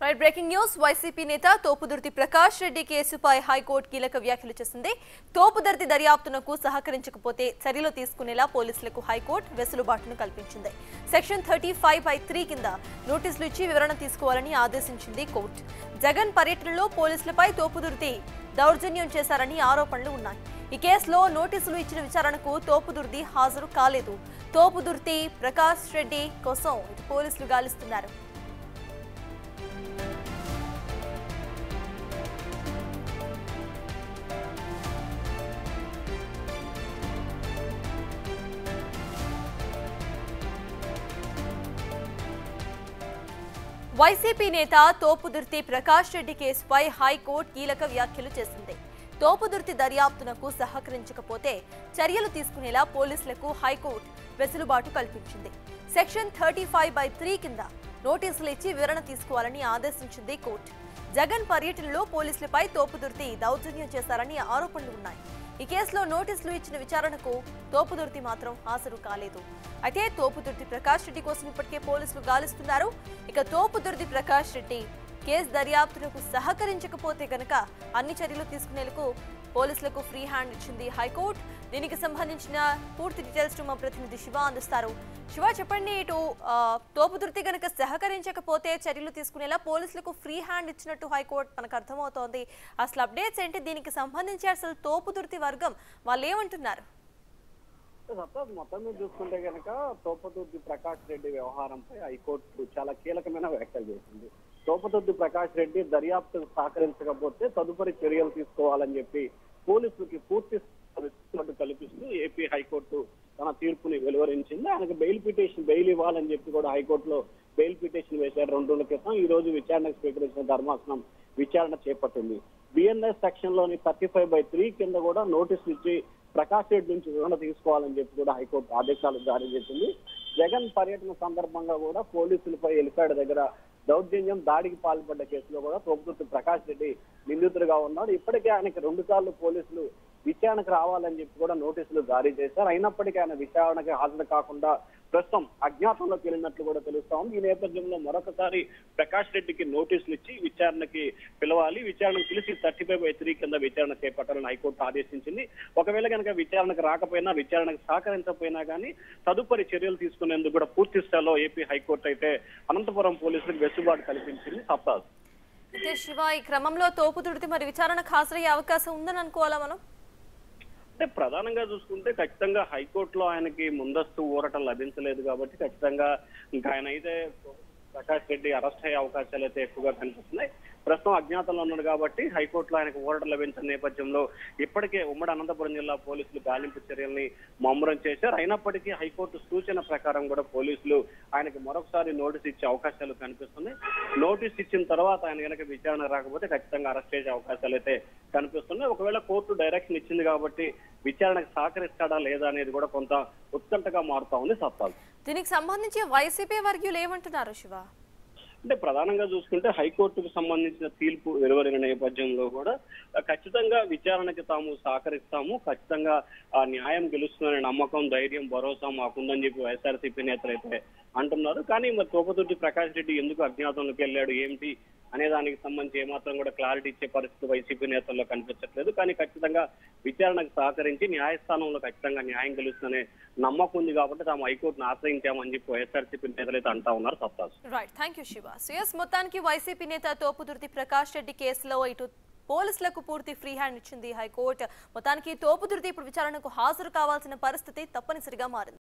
Right breaking news YCP నేత తోపుదుర్తి ప్రకాష్ రెడ్డి కేసుపై high court కీలక వ్యాఖ్యలు చేసింది. తోపుదుర్తి దర్యాప్తునకు సహకరించకపోతే చర్యలు తీసుకునేలా పోలీసులకు హైకోర్టు వెసులుబాటును కల్పించింది. సెక్షన్ 35(3) కింద నోటీసులు ఇచ్చి వివరణ తీసుకోవాలని ఆదేశించింది కోర్టు. జగన్ పర్యటనలో పోలీసులపై తోపుదుర్తి దౌర్జన్యం చేశారని ఆరోపణలు ఉన్నాయి. ఈ కేసులో నోటీసులు ఇచ్చిన విచారణకు తోపుదుర్తి హాజరు కాలేదు. తోపుదుర్తి ప్రకాష్ రెడ్డి కోసం పోలీసులు గాలిస్తున్నారు. వైసీపీ నేత తోపుదుర్తి ప్రకాష్ రెడ్డి కేసుపై హైకోర్టు కీలక వ్యాఖ్యలు చేసింది. తోపుదుర్తి దర్యాప్తునకు సహకరించకపోతే చర్యలు తీసుకునేలా పోలీసులకు హైకోర్టు వెసులుబాటు కల్పించింది. సెక్షన్ 35(3) కింద నోటీసులు ఇచ్చి వివరణ తీసుకోవాలని ఆదేశించింది కోర్టు. జగన్ పర్యటనలో పోలీసులపై తోపుదుర్తి దౌర్జన్యం చేశారని ఆరోపణలు ఉన్నాయి. ఈ కేసులో నోటీసులు ఇచ్చిన విచారణకు తోపుదుర్తి మాత్రం హాజరు కాలేదు. అయితే తోపుదుర్తి ప్రకాష్ రెడ్డి కోసం ఇప్పటికే పోలీసులు గాలిస్తున్నారు. ఇక తోపుదుర్తి ప్రకాష్ రెడ్డి కేసు దర్యాప్తులకు సహకరించకపోతే గనక అన్ని చర్యలు తీసుకునేందుకు పోలీసులకు ఫ్రీ హ్యాండ్ ఇచ్చింది హైకోర్టు. దీనికి సంబంధించిన పూర్తి డీటెయిల్స్ మా ప్రతినిధి శివ అందిస్తారు. శివ, చెప్పండి, ఇటు తోపుదుర్తి గనక సహకరించకపోతే చర్యలు తీసుకునేలా పోలీసులకు ఫ్రీ హ్యాండ్ ఇచ్చినట్టు హైకోర్టు మనకు అర్థమవుతోంది. అసలు అప్డేట్స్ ఏంటి? దీనికి సంబంధించి అసలు తోపుదుర్తి వర్గం వాళ్ళు ఏమంటున్నారు? మొత్తం మీద చూసుకుంటే కనుక తోపుదుర్తి ప్రకాష్ రెడ్డి వ్యవహారంపై హైకోర్టు చాలా కీలకమైన వ్యాఖ్యలు చేసింది. తోపుదుర్తి ప్రకాష్ రెడ్డి దర్యాప్తుకు సహకరించకపోతే తదుపరి చర్యలు తీసుకోవాలని చెప్పి పోలీసులకి పూర్తి కల్పిస్తూ ఏపీ హైకోర్టు తన తీర్పుని వెలువరించింది. ఆయనకు బెయిల్ ఇవ్వాలని చెప్పి కూడా హైకోర్టులో బెయిల్ పిటిషన్ వేశారు 2 రోజుల క్రితం. ఈ రోజు విచారణకు స్వీకరించిన ధర్మాసనం విచారణ చేపట్టింది. బిఎన్ఎస్ సెక్షన్ లోని 35(3) కింద కూడా నోటీసులు ఇచ్చి ప్రకాష్ రెడ్డి నుంచి వివరణ తీసుకోవాలని చెప్పి కూడా హైకోర్టు ఆదేశాలు జారీ చేసింది. జగన్ పర్యటన సందర్భంగా కూడా పోలీసులపై ఎలిఫాడ్ దగ్గర దౌర్జన్యం దాడికి పాల్పడ్డ కేసులో కూడా తోపుదుర్తి ప్రకాష్ రెడ్డి నిందితుడిగా ఉన్నాడు. ఇప్పటికే ఆయనకి 2 సార్లు పోలీసులు విచారణకు రావాలని చెప్పి కూడా నోటీసులు జారీ చేశారు. అయినప్పటికీ ఆయన విచారణకి హాజరు కాకుండా ప్రస్తుతం అజ్ఞాతంలోకి వెళ్ళినట్లు కూడా తెలుస్తా ఉంది. ఈ నేపథ్యంలో మరొకసారి ప్రకాష్ రెడ్డికి నోటీసులు ఇచ్చి విచారణకి పిలవాలి, విచారణకు పిలిచి 35(3) కింద విచారణ చేపట్టాలని హైకోర్టు ఆదేశించింది. ఒకవేళ కనుక విచారణకు రాకపోయినా, విచారణకు సహకరించకపోయినా కానీ తదుపరి చర్యలు తీసుకునేందుకు కూడా పూర్తి స్థాయిలో ఏపీ హైకోర్టు అయితే అనంతపురం పోలీసులకు వెసులుబాటు కల్పించింది. సప్తాజ్ అయితే శివ, ఈ క్రమంలో తోపుదుర్తి మరి విచారణకు హాజరయ్యే అవకాశం ఉందని అనుకోవాలా మనం? అంటే ప్రధానంగా చూసుకుంటే ఖచ్చితంగా హైకోర్టులో ఆయనకి ముందస్తు ఊరట లభించలేదు కాబట్టి ఖచ్చితంగా ఇంకా ఆయన అయితే ప్రకాష్ రెడ్డి అరెస్ట్ అయ్యే అవకాశాలు అయితే ఎక్కువగా కనిపిస్తున్నాయి. ప్రస్తుతం అజ్ఞాతంలో ఉన్నాడు కాబట్టి హైకోర్టులో ఆయనకు ఊరట లభించిన నేపథ్యంలో ఇప్పటికే ఉమ్మడి అనంతపురం జిల్లా పోలీసులు గాలింపు చర్యల్ని ముమ్మరం చేశారు. అయినప్పటికీ హైకోర్టు సూచన ప్రకారం కూడా పోలీసులు ఆయనకు మరొకసారి నోటీస్ ఇచ్చే అవకాశాలు కనిపిస్తున్నాయి. నోటీస్ ఇచ్చిన తర్వాత ఆయన కనుక విచారణ రాకపోతే ఖచ్చితంగా అరెస్ట్ చేసే అవకాశాలు అయితే కనిపిస్తున్నాయి. ఒకవేళ కోర్టు డైరెక్షన్ ఇచ్చింది కాబట్టి విచారణకు సహకరిస్తాడా లేదా అనేది కూడా కొంత ఉత్కంఠగా మారుతా ఉంది. సత్తాలు దీనికి సంబంధించి వైసీపీ వర్గీయులు ఏమంటున్నారు శివ? అంటే ప్రధానంగా చూసుకుంటే హైకోర్టుకు సంబంధించిన తీర్పు వెలువడిన నేపథ్యంలో కూడా ఖచ్చితంగా విచారణకి తాము సహకరిస్తాము, ఖచ్చితంగా ఆ న్యాయం గెలుస్తుందనే నమ్మకం, ధైర్యం, భరోసా మాకుందని చెప్పి వైఎస్ఆర్సీపీ నేతలు అయితే అంటున్నారు. కానీ మరి తోపుదుర్తి ప్రకాష్ రెడ్డి ఎందుకు అజ్ఞాతంలోకి వెళ్ళాడు ఏమిటి అనే దానికి సంబంధించి ఏమాత్రం కూడా క్లారిటీ ఇచ్చే పరిస్థితి వైసీపీ నేతల్లో కనిపించట్లేదు. కానీ ఖచ్చితంగా విచారణకు సహకరించి న్యాయస్థానంలో ఖచ్చితంగా న్యాయం గెలుస్తుందనే నమ్మకం ఉంది కాబట్టి తాము హైకోర్టును ఆశ్రయించామని చెప్పి వైఎస్ఆర్సీపీ నేతలు అయితే అంటా ఉన్నారు. సప్తాజ్ రైట్, థ్యాంక్ యూ శివ. మొత్తానికి వైసీపీ నేత తోపుదుర్తి ప్రకాష్ రెడ్డి కేసులో ఇటు పోలీసులకు పూర్తి ఫ్రీ హ్యాండ్ ఇచ్చింది హైకోర్టు. మొత్తానికి తోపుదుర్తి ఇప్పుడు విచారణకు హాజరు కావాల్సిన పరిస్థితి తప్పనిసరిగా మారింది.